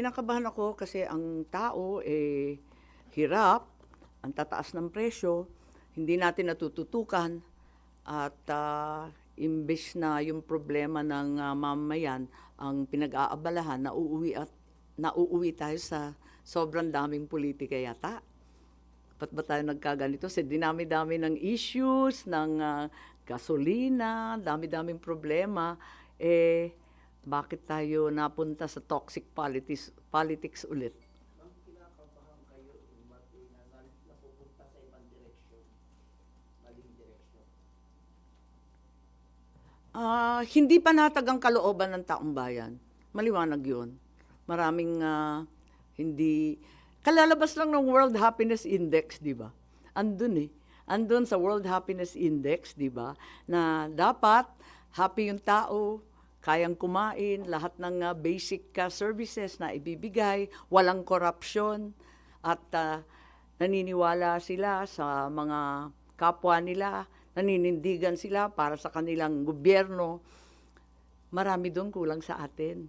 Kinakabahan ako kasi ang tao, hirap, ang tataas ng presyo, hindi natin natututukan at imbes na yung problema ng mamamayan ang pinag-aabalahan, nauuwi tayo sa sobrang daming politika yata. Ba't ba tayo nagkaganito? Sa dinami-dami ng issues, ng gasolina, dami-daming problema, bakit tayo napunta sa toxic politics ulit? Ma'am, kinakabahan kayo na napupunta sa ibang direksyon, maling direksyon. Hindi panatag ang kalooban ng taong bayan. Maliwanag yun. Maraming hindi... Kalalabas lang ng World Happiness Index, di ba? Andun eh. Andun sa World Happiness Index, di ba? Na dapat happy yung tao, kayang kumain, lahat ng basic services na ibibigay, walang korupsyon, at naniniwala sila sa mga kapwa nila, naninindigan sila para sa kanilang gobyerno. Marami doon kulang sa atin.